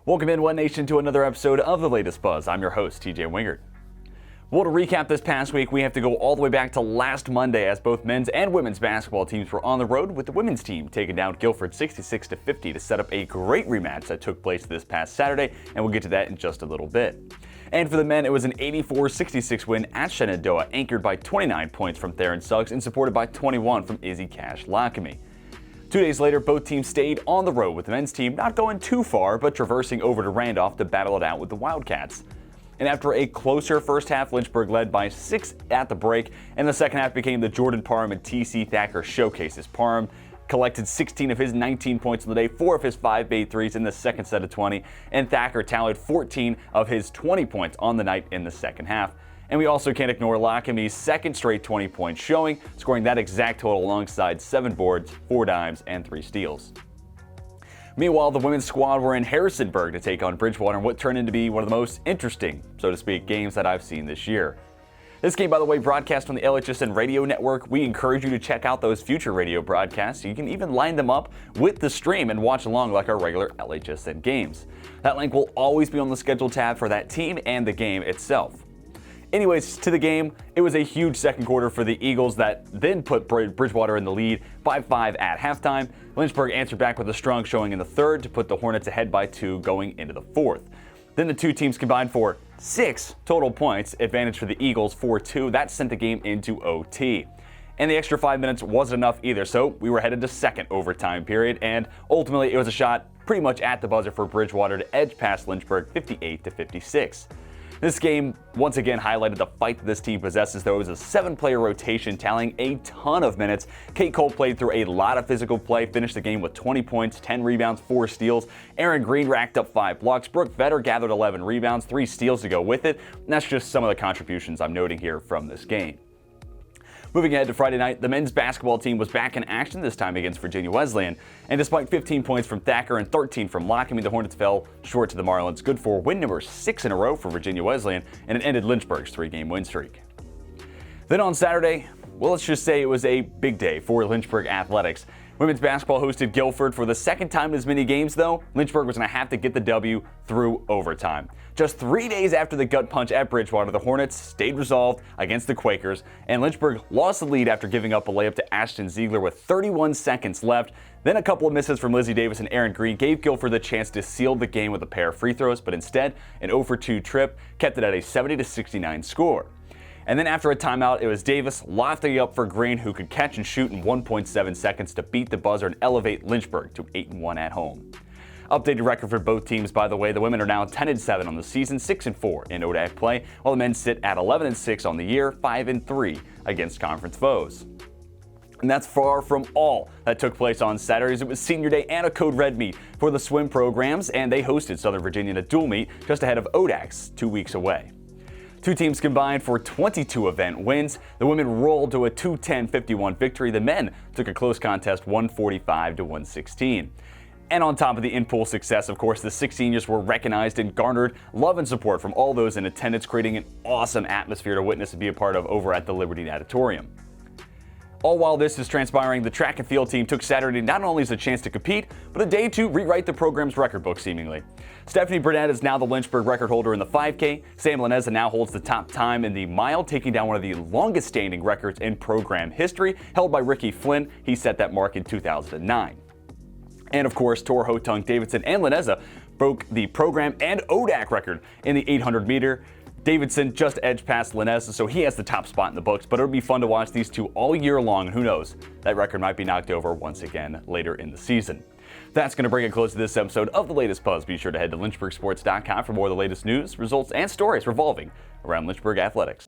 Welcome in, One Nation, to another episode of The Latest Buzz. I'm your host, TJ Wengert. Well, to recap this past week, we have to go all the way back to last Monday as both men's and women's basketball teams were on the road, with the women's team taking down Guilford 66-50 to set up a great rematch that took place this past Saturday, and we'll get to that in just a little bit. And for the men, it was an 84-66 win at Shenandoah, anchored by 29 points from Theron Suggs and supported by 21 from Izzy Cash Lockamy. 2 days later, both teams stayed on the road, with the men's team not going too far, but traversing over to Randolph to battle it out with the Wildcats. And after a closer first half, Lynchburg led by 6 at the break, and the second half became the Jordan Parham and TC Thacker showcase, as Parham collected 16 of his 19 points on the day, 4 of his 5 made threes in the second set of 20, and Thacker tallied 14 of his 20 points on the night in the second half. And we also can't ignore Lockamy's second straight 20-point showing, scoring that exact total alongside 7 boards, 4 dimes, and 3 steals. Meanwhile, the women's squad were in Harrisonburg to take on Bridgewater in what turned into be one of the most interesting, so to speak, games that I've seen this year. This game, by the way, broadcast on the LHSN radio network. We encourage you to check out those future radio broadcasts. You can even line them up with the stream and watch along like our regular LHSN games. That link will always be on the schedule tab for that team and the game itself. Anyways, to the game, it was a huge second quarter for the Eagles that then put Bridgewater in the lead by 5 at halftime. Lynchburg answered back with a strong showing in the third to put the Hornets ahead by 2 going into the fourth. Then the two teams combined for 6 total points, advantage for the Eagles 4-2. That sent the game into OT. And the extra 5 minutes wasn't enough either, so we were headed to second overtime period, and ultimately it was a shot pretty much at the buzzer for Bridgewater to edge past Lynchburg 58-56. This game once again highlighted the fight that this team possesses, though. It was a 7-player rotation, tallying a ton of minutes. Kate Cole played through a lot of physical play, finished the game with 20 points, 10 rebounds, 4 steals. Aaron Green racked up 5 blocks. Brooke Vetter gathered 11 rebounds, 3 steals to go with it. And that's just some of the contributions I'm noting here from this game. Moving ahead to Friday night, the men's basketball team was back in action, this time against Virginia Wesleyan. And despite 15 points from Thacker and 13 from Lockamy, the Hornets fell short to the Marlins, good for win number 6 in a row for Virginia Wesleyan, and it ended Lynchburg's 3-game win streak. Then on Saturday, well, let's just say it was a big day for Lynchburg athletics. Women's basketball hosted Guilford for the second time in as many games, though. Lynchburg was going to have to get the W through overtime. Just 3 days after the gut punch at Bridgewater, the Hornets stayed resolved against the Quakers, and Lynchburg lost the lead after giving up a layup to Ashton Ziegler with 31 seconds left. Then a couple of misses from Lizzie Davis and Aaron Green gave Guilford the chance to seal the game with a pair of free throws, but instead, an 0-for-2 trip kept it at a 70-69 score. And then after a timeout, it was Davis lofting up for Green, who could catch and shoot in 1.7 seconds to beat the buzzer and elevate Lynchburg to 8-1 at home. Updated record for both teams, by the way. The women are now 10-7 on the season, 6-4 in ODAC play, while the men sit at 11-6 on the year, 5-3 against conference foes. And that's far from all that took place on Saturdays. It was senior day and a Code Red meet for the swim programs, and they hosted Southern Virginia in a dual meet just ahead of ODAC's 2 weeks away. Two teams combined for 22 event wins. The women rolled to a 210-51 victory. The men took a close contest 145-116. And on top of the in-pool success, of course, the 6 seniors were recognized and garnered love and support from all those in attendance, creating an awesome atmosphere to witness and be a part of over at the Liberty Auditorium. All while this is transpiring, the track and field team took Saturday not only as a chance to compete, but a day to rewrite the program's record book, seemingly. Stephanie Burnett is now the Lynchburg record holder in the 5K. Sam Laneza now holds the top time in the mile, taking down one of the longest standing records in program history, held by Ricky Flynn. He set that mark in 2009. And of course, Tor Hotung Davidson and Laneza broke the program and ODAC record in the 800 meter. Davidson just edged past Laneza, so he has the top spot in the books, but it'll be fun to watch these two all year long, and who knows, that record might be knocked over once again later in the season. That's going to bring it close to this episode of The Latest Buzz. Be sure to head to lynchburgsports.com for more of the latest news, results, and stories revolving around Lynchburg athletics.